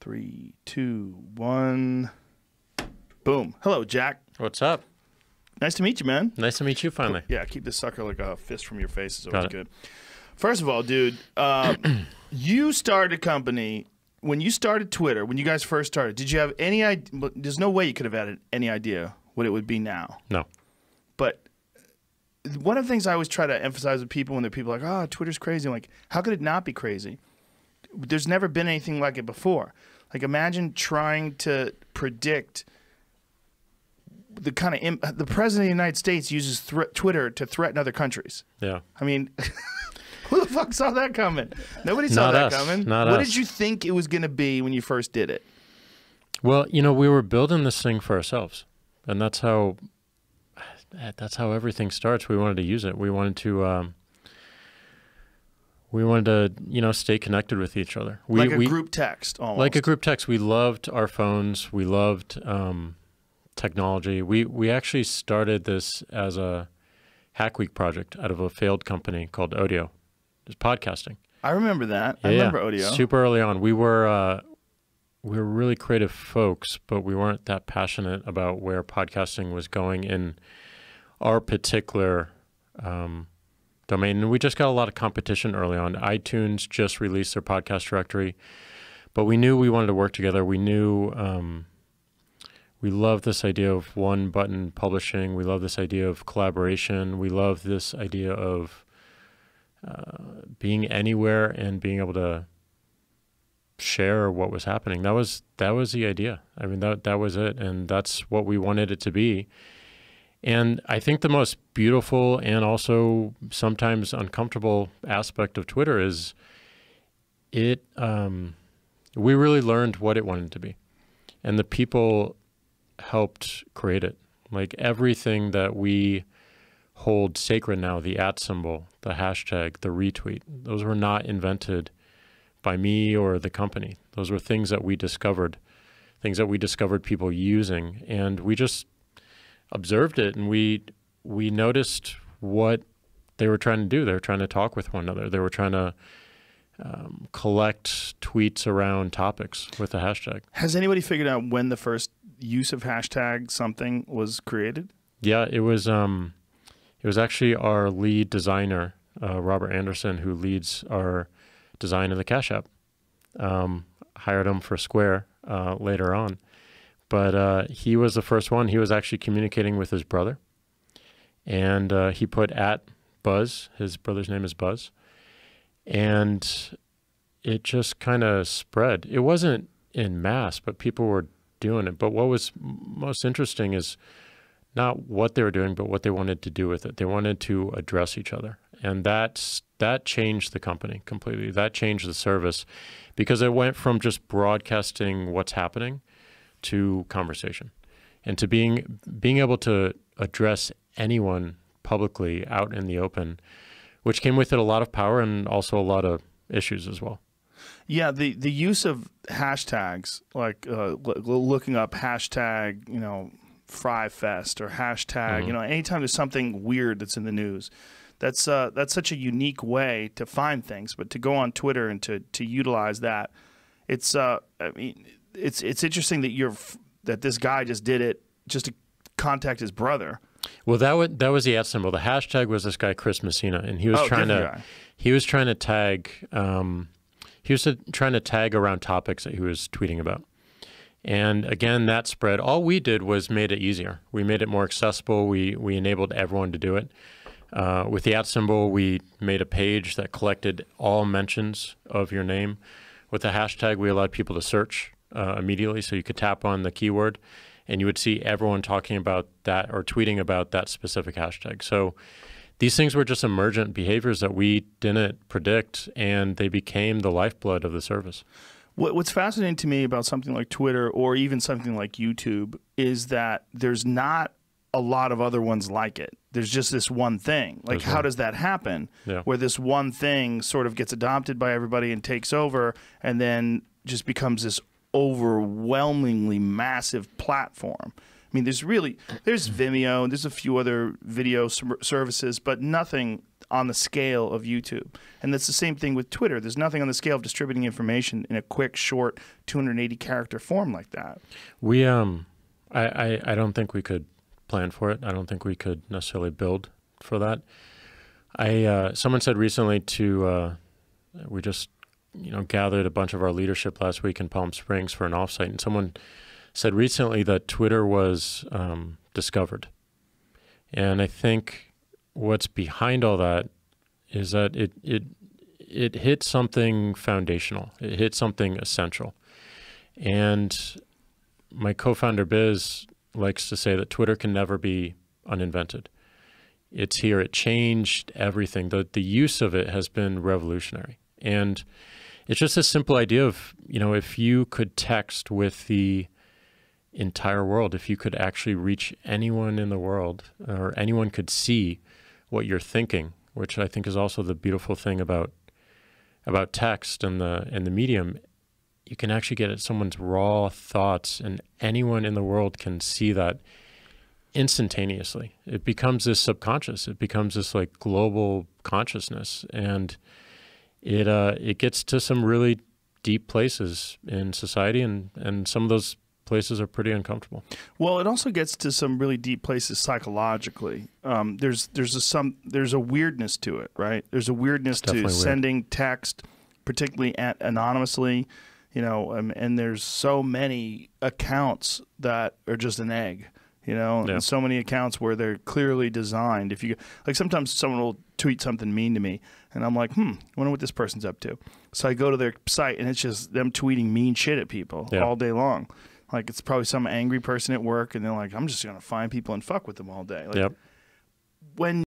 3, 2, 1. Boom. Hello, Jack. What's up? Nice to meet you, man. Nice to meet you finally. Yeah, keep this sucker like a fist from your face is always good. First of all, dude, you started a company. When you started Twitter, when you guys first started, did you have any idea? There's no way you could have had any idea what it would be now. No. But one of the things I always try to emphasize with people when they're people like, oh, Twitter's crazy. I'm like, how could it not be crazy? There's never been anything like it before. Like, imagine trying to predict the kind of the president of the United States uses Twitter to threaten other countries. Yeah. I mean, who the fuck saw that coming? Nobody saw that coming. What did you think it was going to be when you first did it? Well, you know, we were building this thing for ourselves, and that's how everything starts. We wanted to use it. We wanted to you know, stay connected with each other. Like a group text, almost. Like a group text. We loved our phones. We loved technology. We actually started this as a Hack Week project out of a failed company called Audio. It's podcasting. I remember that. I remember Audio. Super early on. We were really creative folks, but we weren't that passionate about where podcasting was going in our particular domain. And we just got a lot of competition early on. iTunes just released their podcast directory, but we knew we wanted to work together. We knew we love this idea of one button publishing. We love this idea of collaboration. We love this idea of being anywhere and being able to share what was happening. That was the idea. I mean, that was it, and that's what we wanted it to be. And I think the most beautiful and also sometimes uncomfortable aspect of Twitter is we really learned what it wanted to be, and the people helped create it. Like everything that we hold sacred now, the @ symbol, the hashtag, the retweet, those were not invented by me or the company. Those were things that we discovered people using, and we just observed it, and we noticed what they were trying to do. They were trying to talk with one another. They were trying to collect tweets around topics with a hashtag. Has anybody figured out when the first use of hashtag something was created? Yeah, it was actually our lead designer, Robert Anderson, who leads our design of the Cash App. Hired him for Square later on. But he was the first one. He was actually communicating with his brother. And he put @Buzz. His brother's name is Buzz. And it just kind of spread. It wasn't in mass, but people were doing it. But what was most interesting is not what they were doing, but what they wanted to do with it. They wanted to address each other. And that changed the company completely. That changed the service because it went from just broadcasting what's happening to conversation and to being able to address anyone publicly out in the open, which came with it a lot of power and also a lot of issues as well. Yeah, the use of hashtags, like looking up hashtag, you know, Fry Fest or hashtag, you know, anytime there's something weird that's in the news, that's such a unique way to find things. But to go on Twitter and to utilize that, it's I mean, it's interesting that this guy just did it just to contact his brother. Well, that was the @ symbol. The hashtag was this guy Chris Messina, and he was trying to tag around topics that he was tweeting about. And again, that spread. All we did was made it easier. We made it more accessible. We enabled everyone to do it. With the @ symbol, we made a page that collected all mentions of your name. With the hashtag, we allowed people to search immediately, so you could tap on the keyword, and you would see everyone talking about that or tweeting about that specific hashtag. So these things were just emergent behaviors that we didn't predict, and they became the lifeblood of the service. What's fascinating to me about something like Twitter or even something like YouTube is that there's not a lot of other ones like it. There's just this one thing. Like, how does that happen? Yeah. Where this one thing sort of gets adopted by everybody and takes over and then just becomes this overwhelmingly massive platform. I mean, there's Vimeo, and there's a few other video services, but nothing on the scale of YouTube. And that's the same thing with Twitter. There's nothing on the scale of distributing information in a quick, short, 280-character form like that. We I don't think we could plan for it. I don't think we could necessarily build for that. Someone said recently we just gathered a bunch of our leadership last week in Palm Springs for an offsite, and someone said recently that Twitter was discovered. And I think what's behind all that is that it hit something foundational. It hit something essential. And my co-founder Biz likes to say that Twitter can never be uninvented. It's here. It changed everything. The use of it has been revolutionary. And it's just a simple idea of, if you could text with the entire world, if you could actually reach anyone in the world, or anyone could see what you're thinking, which I think is also the beautiful thing about text and the medium. You can actually get at someone's raw thoughts, and anyone in the world can see that instantaneously. It becomes this subconscious. It becomes this like global consciousness, and it gets to some really deep places in society, and some of those places are pretty uncomfortable. Well, it also gets to some really deep places psychologically. There's a weirdness to it, right? There's a weirdness to sending text, particularly anonymously, and there's so many accounts that are just an egg, and so many accounts where they're clearly designed. If you like, sometimes someone will tweet something mean to me, and I'm like, I wonder what this person's up to. So I go to their site, and it's just them tweeting mean shit at people all day long. Like, it's probably some angry person at work, and they're like, I'm just going to find people and fuck with them all day. Like, when